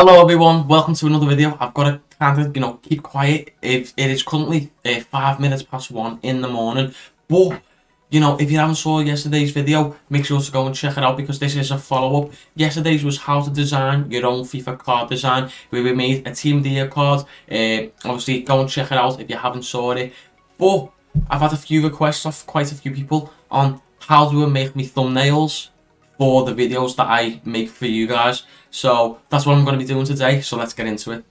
Hello everyone, welcome to another video. I've got to kind of, keep quiet. It is currently 5 minutes past 1 in the morning. But, if you haven't saw yesterday's video, make sure to go and check it out because this is a follow-up. Yesterday's was how to design your own FIFA card design, where we made a Team of the Year card. Obviously, go and check it out if you haven't saw it. But, I've had a few requests off quite a few people on how do I make me thumbnails for the videos that I make for you guys. So that's what I'm going to be doing today, so let's get into it.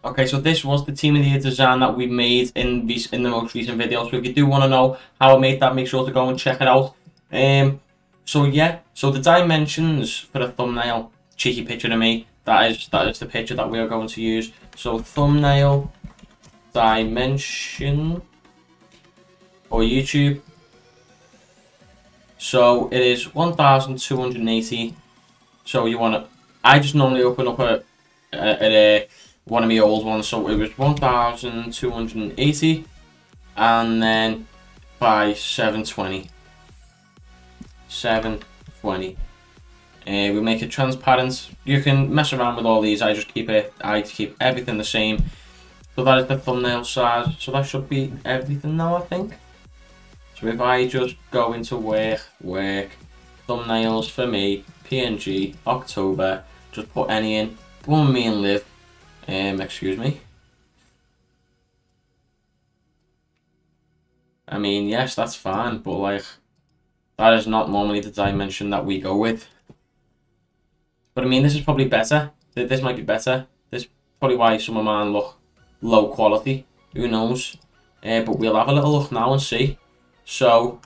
Okay, so this was the Team of the Year design that we made in the most recent video. So if you do want to know how I made that, make sure to go and check it out. So the dimensions for the thumbnail, cheeky picture of me, that is the picture that we are going to use. So thumbnail dimension for YouTube. So it is 1280. So you want to, I just normally open up one of my old ones. So it was 1280 and then by 720. 720. We make it transparent. You can mess around with all these. I keep everything the same. So that is the thumbnail size. So that should be everything now, I think. So if I just go into work, thumbnails for me, PNG, October, just put any in, boom, me and Liv, excuse me. I mean, yes, that's fine, but like, that is not normally the dimension that we go with. But I mean, this is probably better. This might be better. This is probably why some of mine look low quality, who knows. But we'll have a little look now and see. So,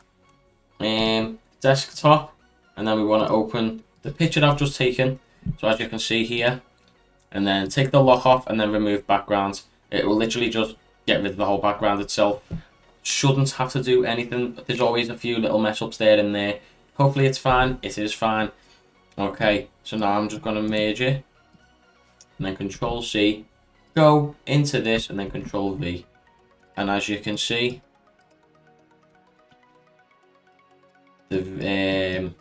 desktop, and then we want to open the picture I've just taken. So as you can see here, and then take the lock off and then remove background. It will literally just get rid of the whole background itself. Shouldn't have to do anything. There's always a few little mess ups there and there. Hopefully it's fine. It is fine. Okay, so now I'm just going to merge it. And then Control C. Go into this and then Control V. And as you can see, the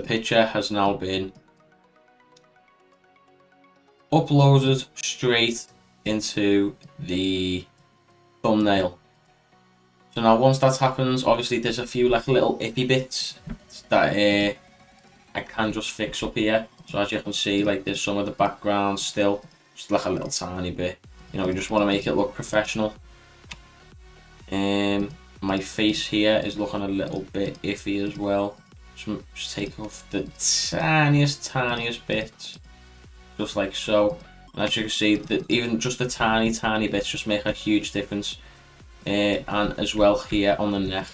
picture has now been uploaded straight into the thumbnail. So now once that happens, obviously there's a few like little iffy bits that I can just fix up here. So as you can see, like there's some of the background still, just like a little tiny bit. We just want to make it look professional. My face here is looking a little bit iffy as well. Just take off the tiniest bits, just like so. And as you can see, that even just the tiny bits just make a huge difference. And as well here on the neck,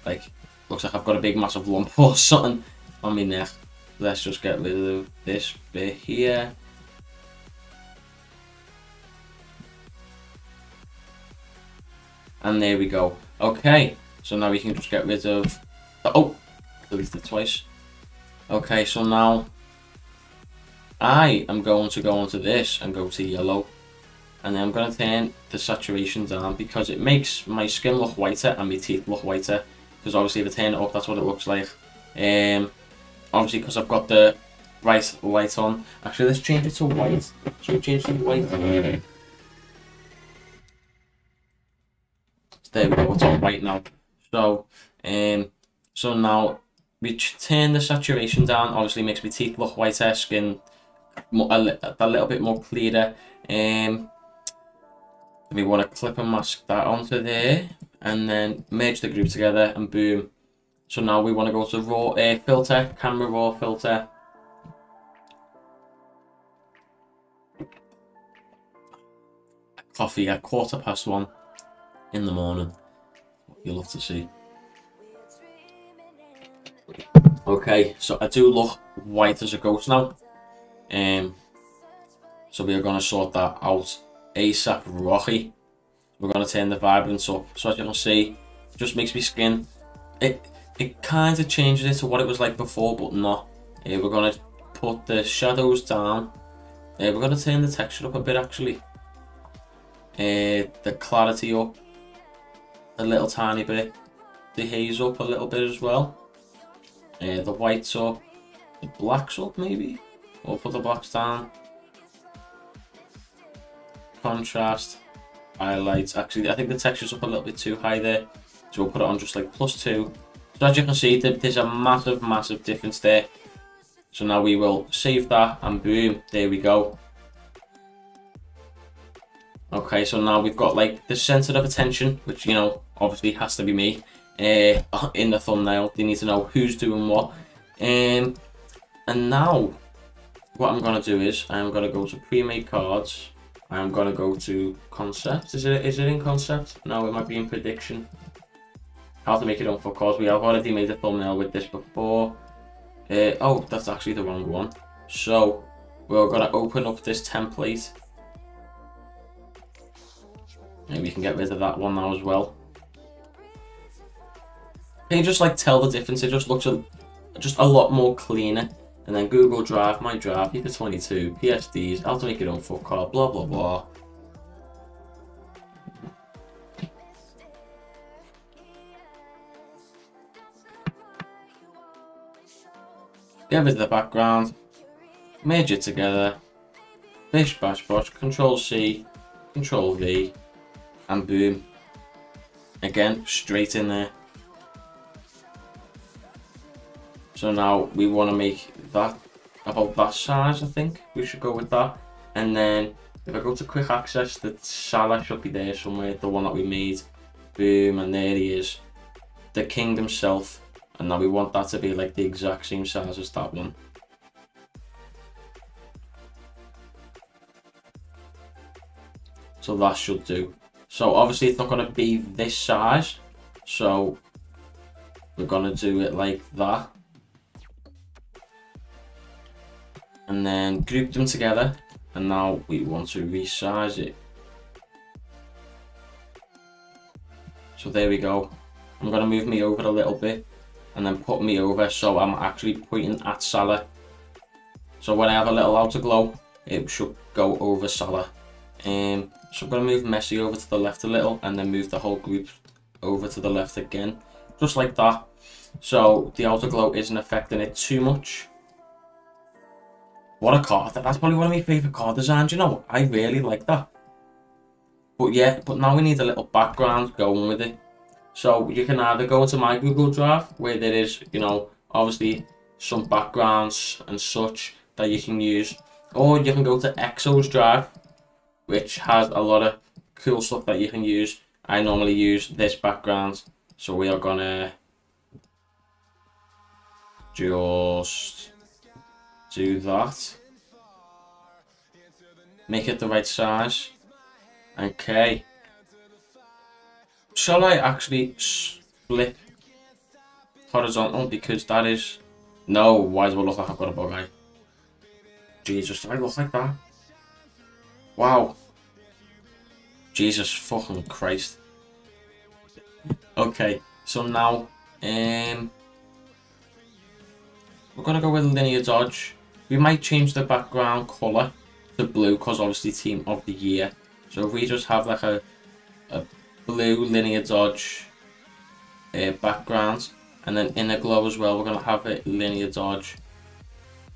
like looks like I've got a big massive lump or something on my neck. Let's just get rid of this bit here. And there we go. Okay, so now we can just get rid of... Oh, deleted it twice. Okay, so now I am going to go into this and go to yellow. And then I'm going to turn the saturation down because it makes my skin look whiter and my teeth look whiter. Because obviously if I turn it up, that's what it looks like. Obviously because I've got the right light on. Actually, let's change it to white. Should we change it to white? There we go, it's on white now. So, so now we turn the saturation down. Obviously, makes my teeth look whiter, skin a little bit more clearer. We want to clip and mask that onto there, and then merge the group together, and boom. So now we want to go to raw filter, camera raw filter. Coffee at 1:15 in the morning. What you love to see. Okay, so I do look white as a ghost now. So we are going to sort that out ASAP Rocky. We're going to turn the vibrance up. So as you can see, it just makes me skin. It kind of changes it to what it was like before, but not. We're going to put the shadows down. We're going to turn the texture up a bit actually. The clarity up a little tiny bit, the haze up a little bit as well, the whites up, the blacks up maybe, We'll put the blacks down. Contrast, highlights. Actually, I think the texture's up a little bit too high there. So we'll put it on just like +2. So as you can see, there's a massive difference there. So now we will save that and boom, there we go. Okay, so now we've got like the center of attention, which, you know, obviously has to be me in the thumbnail. They need to know who's doing what. And now what I'm going to do is I'm going to go to pre-made cards. I'm going to go to concept. Is it in concept? No, it might be in prediction. How to make it up for cards. We have already made a thumbnail with this before. Oh, that's actually the wrong one. So we're going to open up this template. And we can get rid of that one now as well. Can you just like tell the difference? It just looks just a lot more cleaner. And then Google Drive, my drive, FIFA 22, PSDs, how to make your own fuck card, blah blah blah. Get rid of the background, merge it together, bish bash bosh, Control C, Control V, and boom. Again, straight in there. So now we want to make that about that size. I think we should go with that. And then if I go to quick access, the Salah should be there somewhere, the one that we made. Boom, and there he is, the king himself. And now we want that to be like the exact same size as that one. So that should do. So obviously it's not going to be this size, so we're going to do it like that. And then group them together, and now we want to resize it. So there we go. I'm going to move me over a little bit and then put me over so I'm actually pointing at Salah. So when I have a little outer glow, it should go over Salah. So I'm going to move Messi over to the left a little and then move the whole group over to the left again. Just like that. So the outer glow isn't affecting it too much. What a card. That's probably one of my favourite card designs, you know. I really like that. But yeah, but now we need a little background going with it. So you can either go into my Google Drive, where there is, you know, obviously some backgrounds and such that you can use. Or you can go to Exo's Drive, which has a lot of cool stuff that you can use. I normally use this background. So we are gonna just do that. Make it the right size. Okay. Shall I actually split horizontal, because that is... No, why do I look like I've got a bug eye? Jesus, do I look like that? Wow. Jesus fucking Christ. Okay, so now we're gonna go with linear dodge. We might change the background colour to blue, because obviously team of the year. So if we just have like a blue linear dodge background, and then inner glow as well, we're gonna have it linear dodge.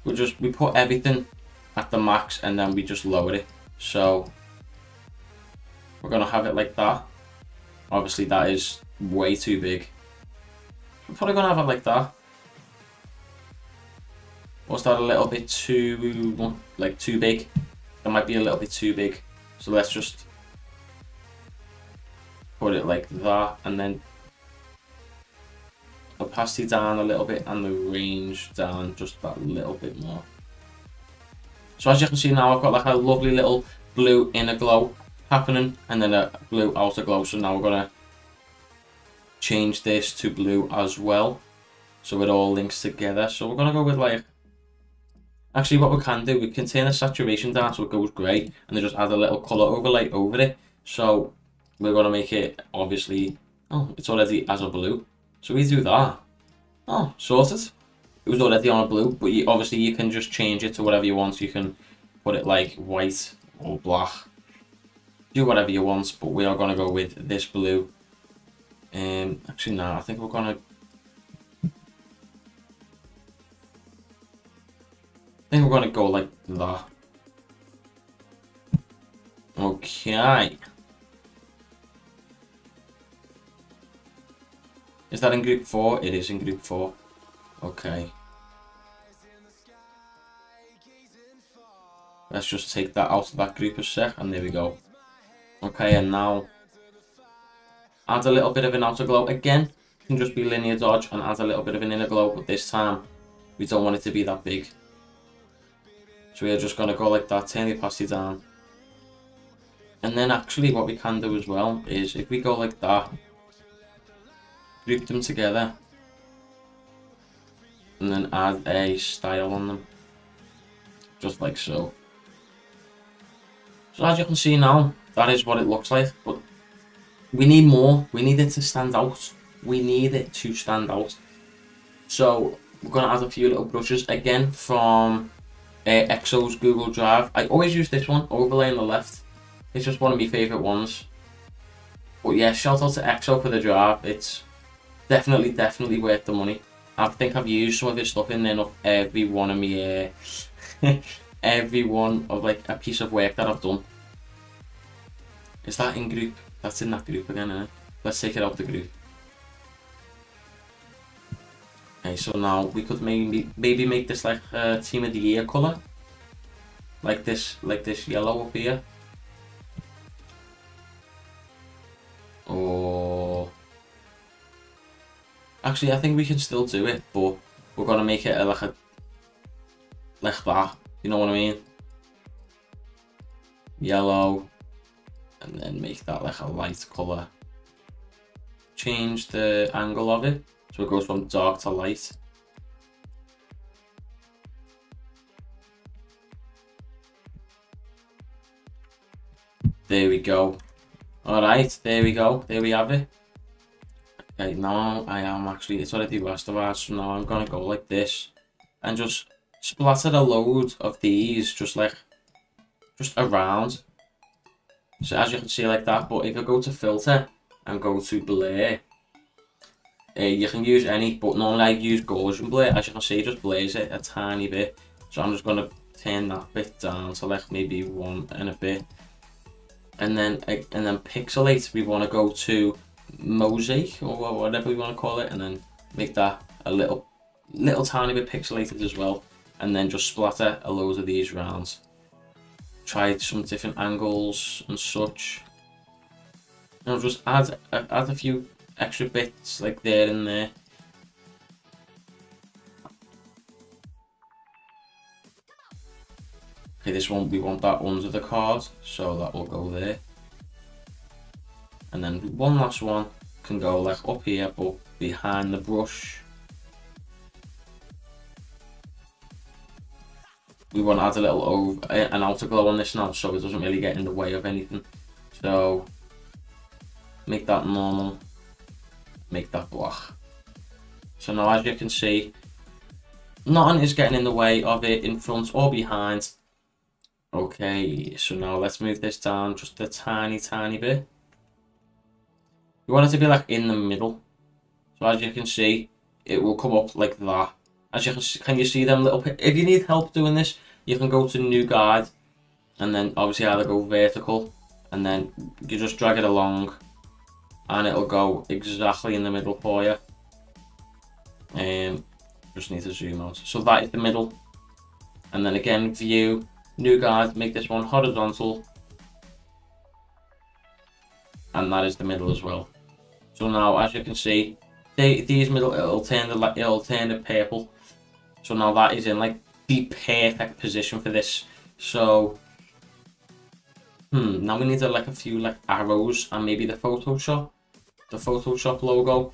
We put everything at the max and then we just lower it. So we're gonna have it like that. Obviously that is way too big. We're probably gonna have it like that. Was that a little bit too, like, too big? That might be a little bit too big. So let's just put it like that, and then opacity down a little bit and the range down just that little bit more. So as you can see now, I've got like a lovely little blue inner glow happening and then a blue outer glow. So now we're gonna change this to blue as well, so it all links together. So we're gonna go with like, actually what we can do, we can turn the saturation down so it goes grey and then just add a little colour overlay over it. So we're gonna make it, obviously, oh, it's already as a blue. So we do that. Oh, sorted. It was already on a blue, but obviously you can just change it to whatever you want. You can put it like white or black. Do whatever you want, but we are gonna go with this blue. Actually no, I think we're gonna... think we're gonna go like that. Okay. Is that in group 4? It is in group 4. Okay. Let's just take that out of that group a sec, and there we go. Okay, and now add a little bit of an outer glow. Again, it can just be linear dodge and add a little bit of an inner glow, but this time we don't want it to be that big. So we're just going to go like that, turn the opacity down. And then actually what we can do as well is if we go like that, group them together, and then add a style on them. Just like so. So as you can see now, that is what it looks like, but we need more. We need it to stand out. We need it to stand out. So we're going to add a few little brushes again from EXO's Google Drive. I always use this one, overlay on the left. It's just one of my favourite ones. But yeah, shout out to EXO for the drive. It's definitely worth the money. I think I've used some of his stuff in there of every one of me every one of like a piece of work that I've done. Is that in group? That's in that group again, isn't it? Let's take it out the group. Okay, so now we could maybe make this like a team of the year colour. Like this yellow up here. Or actually I think we can still do it, but we're gonna make it like that. You know what I mean? Yellow, and then make that like a light colour. Change the angle of it so it goes from dark to light. There we go. Alright, there we go. There we have it. Okay, now I am actually, it's already rest of ours, so now I'm gonna go like this and just splatter a load of these just around. So as you can see like that, but if I go to filter and go to blur, you can use any, but normally I use Gaussian blur. As you can see, it just blurs it a tiny bit. So I'm just gonna turn that bit down to like maybe 1 and a bit. And then pixelate, we want to go to mosaic or whatever we want to call it, and then make that a little tiny bit pixelated as well, and then just splatter a load of these rounds. Try some different angles and such. And I'll just add a few extra bits like there and there. Okay, this one we want that under the card, so that will go there. And then one last one can go like up here, but behind the brush. We want to add a little an outer glow on this now, so it doesn't really get in the way of anything. So make that normal, make that black. So now as you can see, nothing is getting in the way of it in front or behind. Okay, so now let's move this down just a tiny bit. You want it to be like in the middle. So as you can see, it will come up like that. As you can you see them little, if you need help doing this, you can go to new guide, and then obviously either go vertical, and then you just drag it along, and it'll go exactly in the middle for you. Just need to zoom out. So that is the middle, and then again view, new guide, make this one horizontal, and that is the middle as well. So now as you can see, these middle, it'll turn the purple. So now that is in like the perfect position for this. So now we need like a few like arrows and maybe the Photoshop logo.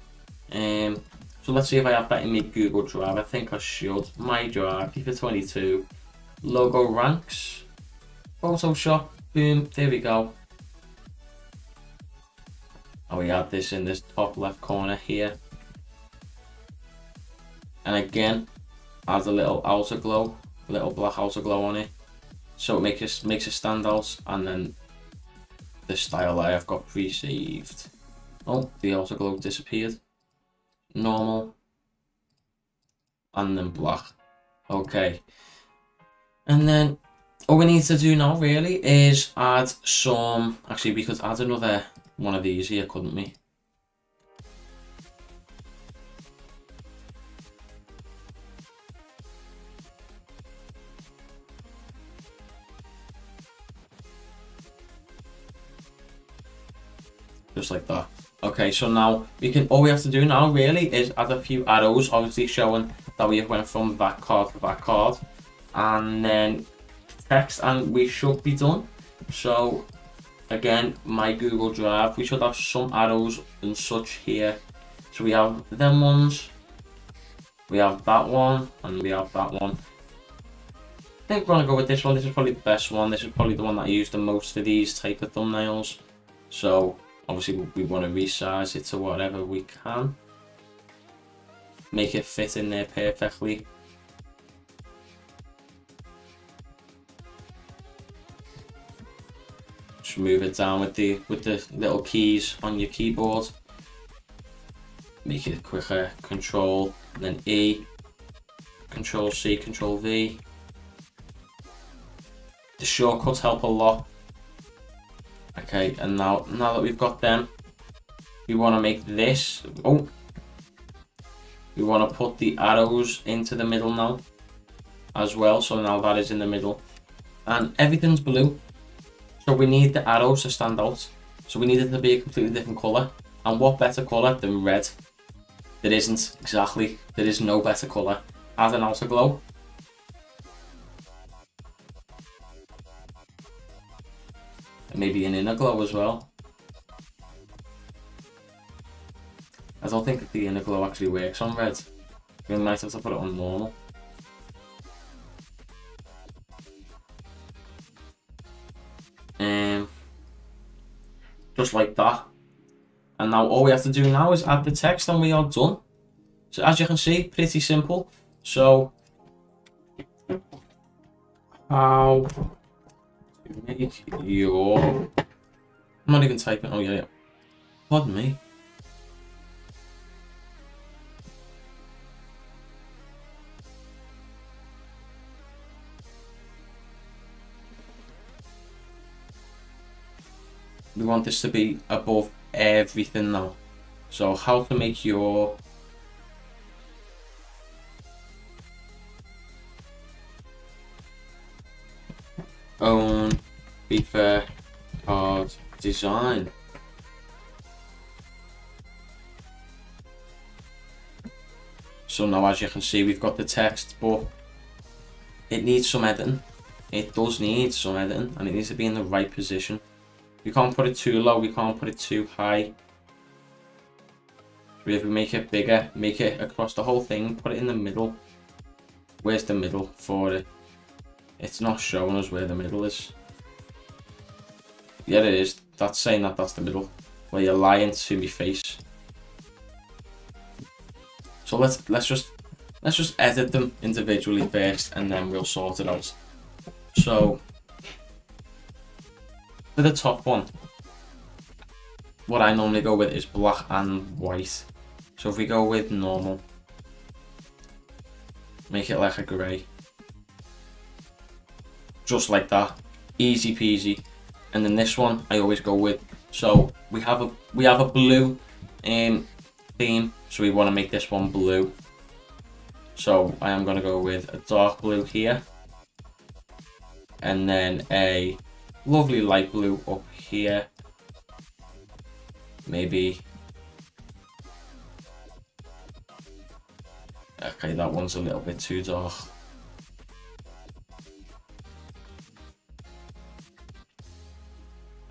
So let's see if I have that in my Google Drive. I think I should. My Drive, FIFA 22, logo ranks, Photoshop, boom, there we go. Oh, we have this in this top left corner here. And again, add a little outer glow, a little black outer glow on it, so it makes it stand out. And then the style that I have got pre-saved. Oh, the outer glow disappeared. Normal, and then black. Okay, And then all we need to do now really is add some, actually we could add another one of these here, couldn't we? Just like that. Okay, so now all we have to do now really is add a few arrows, obviously showing that we have went from that card to that card, and then text, and we should be done. So again, my Google Drive, we should have some arrows and such here. So we have them ones, we have that one, and we have that one. I think we're gonna go with this one. This is probably the best one. This is probably the one that I use the most for these type of thumbnails. So obviously we want to resize it to whatever we can. Make it fit in there perfectly. Just move it down with the little keys on your keyboard. Make it quicker. Control, and then E. Control C, Control V. The shortcuts help a lot. Okay, and now that we've got them, we want to make this. Oh, we want to put the arrows into the middle now as well. So now that is in the middle, and everything's blue. So we need the arrows to stand out. So we need it to be a completely different color. And what better color than red? There isn't, exactly. There is no better color. Add an outer glow. And maybe an inner glow as well. I don't think the inner glow actually works on red. We might have to put it on normal. Just like that. And now all we have to do now is add the text and we are done. So as you can see, pretty simple. So how to make your, I'm not even typing, oh yeah. Pardon me. We want this to be above everything now. So how to make your own Fifa card design. So now as you can see, we've got the text, but it needs some editing. It does need some editing, and it needs to be in the right position. We can't put it too low, we can't put it too high. So if we make it bigger, make it across the whole thing, put it in the middle. Where's the middle for it? It's not showing us where the middle is. Yeah, it is. That's saying that that's the middle. Well, you're lying to me face. So let's just edit them individually first, and then we'll sort it out. So for the top one, what I normally go with is black and white. So if we go with normal, make it like a grey, just like that, easy peasy. And then this one I always go with. So we have a blue theme, so we want to make this one blue. So I am going to go with a dark blue here, and then a lovely light blue up here. Maybe, okay, that one's a little bit too dark.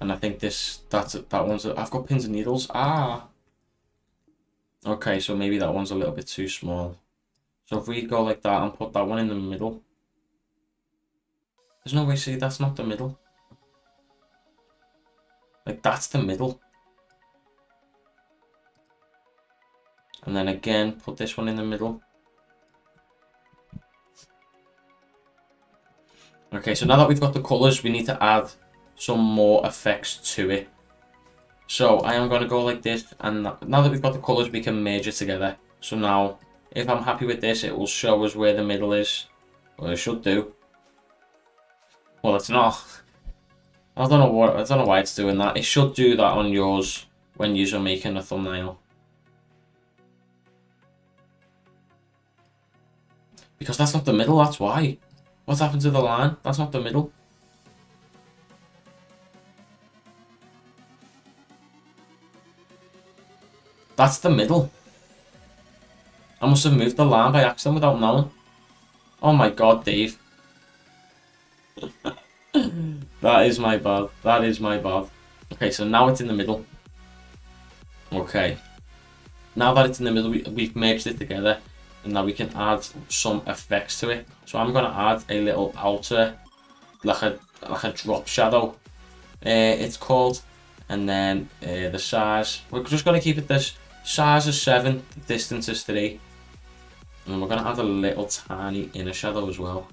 And I think that one's, I've got pins and needles. Ah, okay, so maybe that one's a little bit too small. So if we go like that and put that one in the middle, there's no way, see, that's not the middle. Like, that's the middle. And then again, put this one in the middle. Okay, so now that we've got the colours, we need to add some more effects to it. So I am going to go like this, and now that we've got the colours, we can merge it together. So now, if I'm happy with this, it will show us where the middle is, or it should do. Well, it's not. I don't know why it's doing that. It should do that on yours when you're making a thumbnail. Because that's not the middle, that's why. What's happened to the line? That's not the middle. That's the middle. I must have moved the line by accident without knowing. Oh my god, Dave. That is my bad. That is my bad. Okay, so now it's in the middle. Okay. Now that it's in the middle, we've merged it together. And now we can add some effects to it. So I'm going to add a little outer, like a drop shadow, it's called. And then the size, we're just going to keep it this. Size is 7, the distance is 3. And we're going to add a little tiny inner shadow as well.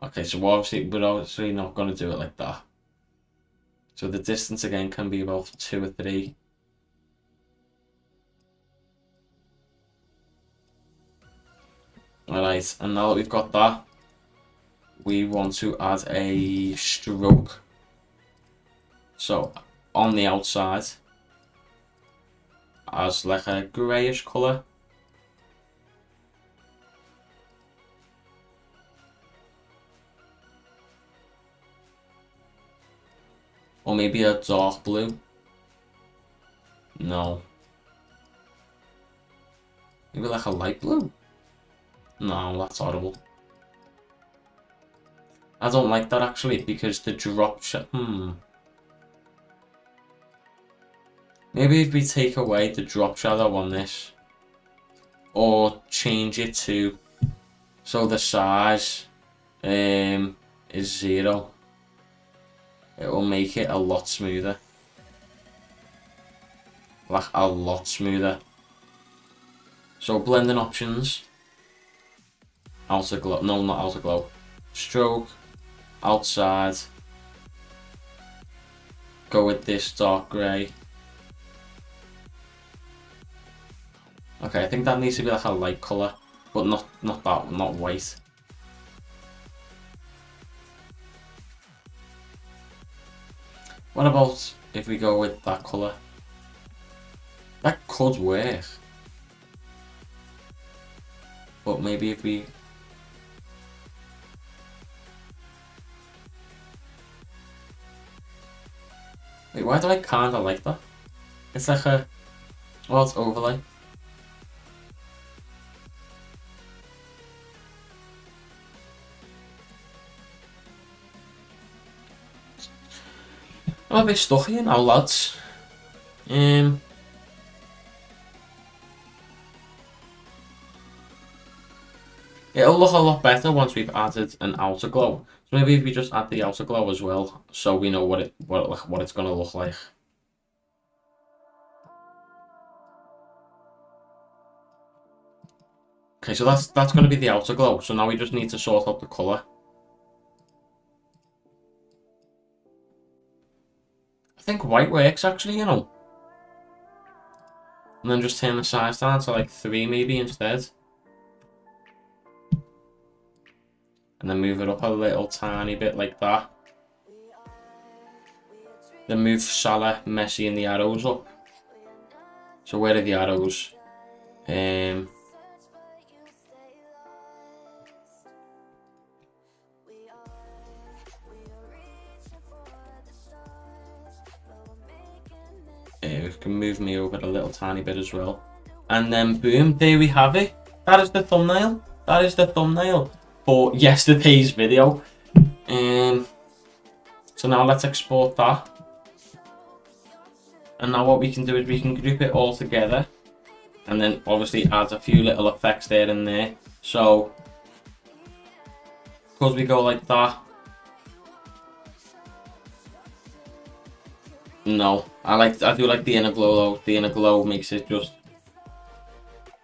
Okay, so we're obviously not going to do it like that. So the distance again can be about 2 or 3. Alright, and now that we've got that, we want to add a stroke. So on the outside, as like a greyish colour. Or maybe a dark blue. No. Maybe like a light blue. No, that's horrible. I don't like that actually because the drop Maybe if we take away the drop shadow on this, or change it to so the size is 0, it will make it a lot smoother. Like a lot smoother. So blending options, outer glow, no, not outer glow, stroke, outside, go with this dark grey. Okay, I think that needs to be like a light colour, but not white. What about if we go with that colour? That could work. But maybe if we... Wait, why do I kinda like that? It's like a... Well, it's overlay. I'm a bit stuck here now, lads. It'll look a lot better once we've added an outer glow. So maybe if we just add the outer glow as well, so we know what it's gonna look like. Okay, so that's gonna be the outer glow. So now we just need to sort out the colour. I think white works actually, you know. And then just turn the size down to like 3 maybe instead. And then move it up a little tiny bit like that. Then move Salah, Messi and the arrows up. So where are the arrows? We can move me over a little tiny bit as well. And then boom, there we have it. That is the thumbnail. That is the thumbnail for yesterday's video. So now let's export that. And now what we can do is we can group it all together. And then obviously add a few little effects there and there. So, because we go like that. No, I do like the inner glow though. The inner glow makes it just...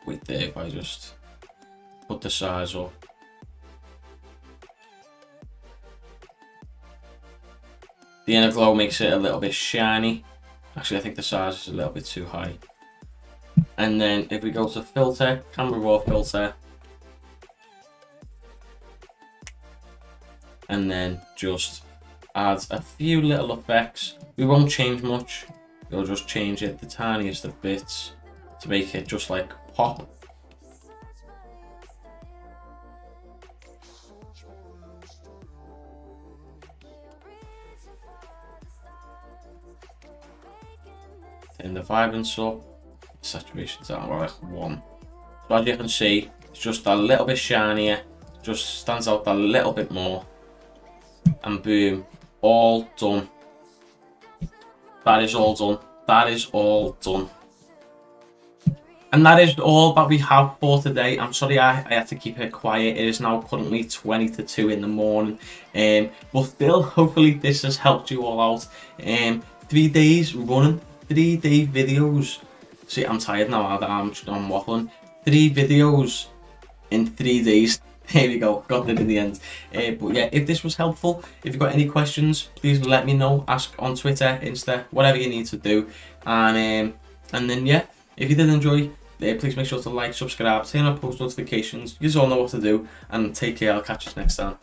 Wait there if I just put the size up. The inner glow makes it a little bit shiny. Actually, I think the size is a little bit too high. And then if we go to filter, camera raw filter, and then just add a few little effects. We won't change much. We'll just change it the tiniest of bits to make it just like pop. Turn the vibrance up, saturation's down to like 1. So as you can see, it's just a little bit shinier, just stands out a little bit more, and boom, all done. That is all done. That is all done. And that is all that we have for today. I'm sorry I had to keep it quiet. It is now currently 20 to 2 in the morning. But still, hopefully this has helped you all out. 3 days running, 3-day videos. See, I'm tired now, I'm waffling. 3 videos in 3 days. There we go, got it in the end. But yeah, if this was helpful, if you've got any questions, please let me know. Ask on Twitter, Insta, whatever you need to do. And then yeah, if you did enjoy, please make sure to like, subscribe, turn on post notifications. You all know what to do. And take care, I'll catch you next time.